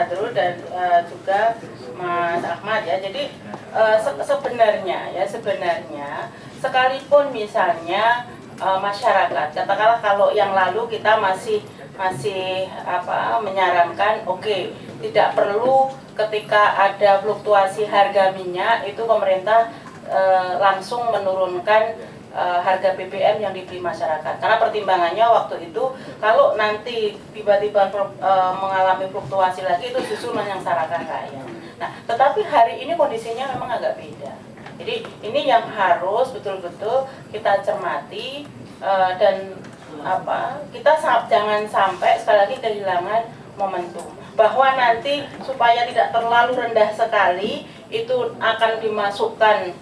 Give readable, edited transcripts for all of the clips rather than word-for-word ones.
Badrul dan juga Mas Ahmad ya. Jadi sebenarnya sekalipun misalnya masyarakat, katakanlah kalau yang lalu kita masih menyarankan tidak perlu ketika ada fluktuasi harga minyak itu pemerintah langsung menurunkan harga BBM yang dibeli masyarakat, karena pertimbangannya waktu itu kalau nanti tiba-tiba mengalami fluktuasi lagi itu justru menyengsarakan rakyat. Nah, tetapi hari ini kondisinya memang agak beda. Jadi ini yang harus betul-betul kita cermati dan kita jangan sampai sekali lagi kehilangan momentum bahwa nanti supaya tidak terlalu rendah sekali itu akan dimasukkan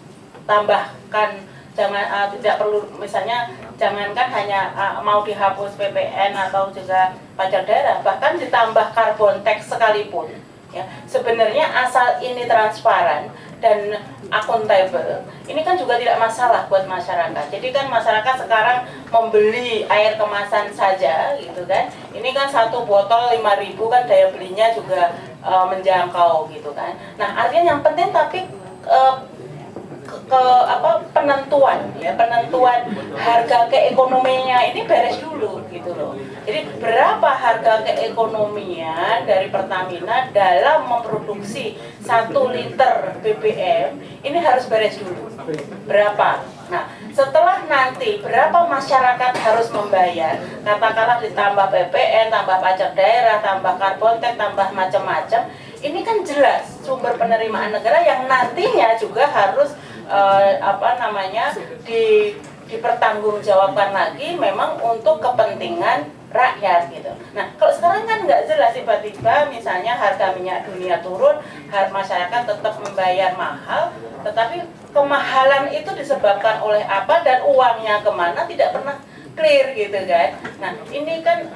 tambahkan. Tidak perlu, misalnya jangankan hanya mau dihapus PPN atau juga pajak daerah, bahkan ditambah carbon tax sekalipun ya, sebenarnya asal ini transparan dan akuntabel, ini kan juga tidak masalah buat masyarakat. Jadi kan masyarakat sekarang membeli air kemasan saja gitu kan, ini kan satu botol 5.000 kan daya belinya juga menjangkau gitu kan. Nah artinya yang penting tapi penentuan harga keekonominya ini beres dulu gitu loh. Jadi berapa harga keekonomian dari Pertamina dalam memproduksi 1 liter BBM ini harus beres dulu. Berapa? Nah, setelah nanti berapa masyarakat harus membayar, katakanlah ditambah PPN, tambah pajak daerah, tambah carbon tax, tambah macam-macam, ini kan jelas sumber penerimaan negara yang nantinya juga harus dipertanggungjawabkan lagi memang untuk kepentingan rakyat gitu. Nah kalau sekarang kan nggak jelas, tiba-tiba misalnya harga minyak dunia turun, masyarakat tetap membayar mahal, tetapi kemahalan itu disebabkan oleh apa dan uangnya kemana tidak pernah clear gitu kan. Nah ini kan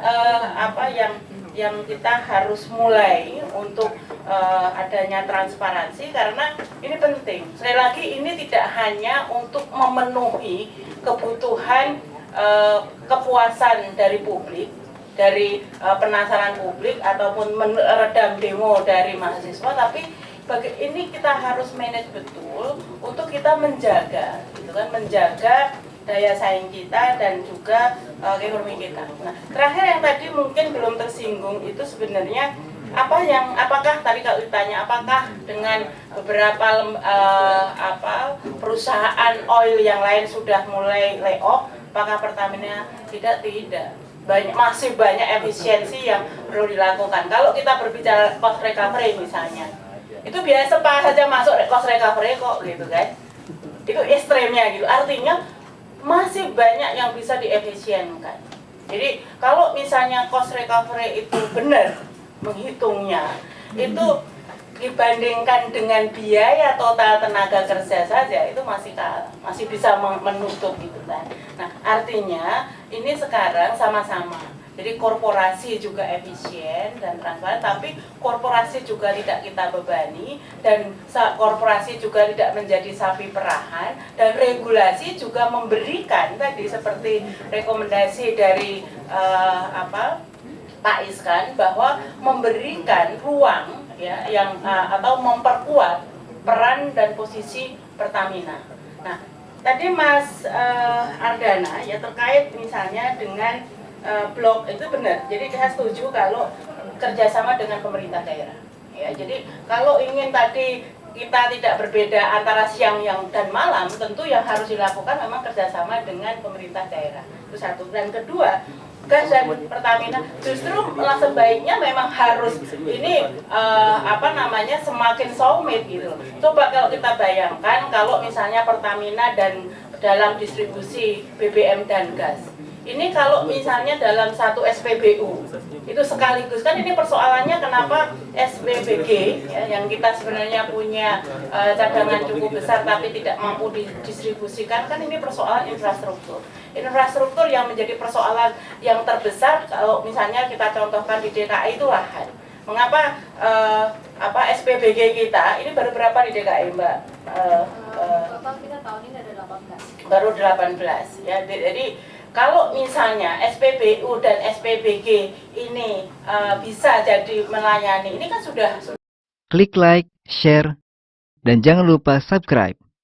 yang kita harus mulai untuk adanya transparansi, karena ini penting. Sekali lagi ini tidak hanya untuk memenuhi kebutuhan kepuasan dari publik, dari penasaran publik ataupun meredam demo dari mahasiswa, tapi ini kita harus manage betul untuk kita menjaga, gitu kan, menjaga daya saing kita dan juga ekonomi kita. Nah, terakhir yang tadi mungkin belum tersinggung itu sebenarnya apakah tadi kalau ditanya apakah dengan beberapa perusahaan oil yang lain sudah mulai layoff, apakah Pertamina tidak? Masih banyak efisiensi yang perlu dilakukan. Kalau kita berbicara cost recovery misalnya, itu biasa saja masuk cost recovery kok gitu kan. Itu ekstremnya gitu. Artinya masih banyak yang bisa diefisienkan. Jadi kalau misalnya cost recovery itu benar menghitungnya, itu dibandingkan dengan biaya total tenaga kerja saja itu masih bisa menutup gitu kan. Nah artinya ini sekarang sama-sama. Jadi korporasi juga efisien dan transparan, tapi korporasi juga tidak kita bebani, dan korporasi juga tidak menjadi sapi perahan, dan regulasi juga memberikan tadi seperti rekomendasi dari Pak Iskan bahwa memberikan ruang ya atau memperkuat peran dan posisi Pertamina. Nah, tadi Mas Ardana ya terkait misalnya dengan blok itu benar. Jadi saya setuju kalau kerjasama dengan pemerintah daerah. Ya, jadi kalau ingin tadi kita tidak berbeda antara siang dan malam, tentu yang harus dilakukan memang kerjasama dengan pemerintah daerah. Itu satu. Dan kedua, gas dan Pertamina justru sebaiknya memang harus ini semakin solid gitu. Coba kalau kita bayangkan kalau misalnya Pertamina dan dalam distribusi BBM dan gas. Ini kalau misalnya dalam satu SPBU itu sekaligus, kan ini persoalannya kenapa SPBG ya, yang kita sebenarnya punya cadangan cukup besar tapi tidak mampu didistribusikan, kan ini persoalan infrastruktur. Infrastruktur yang menjadi persoalan yang terbesar kalau misalnya kita contohkan di DKI itu lahan. Mengapa SPBG kita ini baru berapa di DKI Mbak? Total kita tahun ini ada 18. Baru 18 ya. Jadi Kalau misalnya SPBU dan SPBG ini bisa jadi melayani, ini kan sudah. Klik like, share, dan jangan lupa subscribe.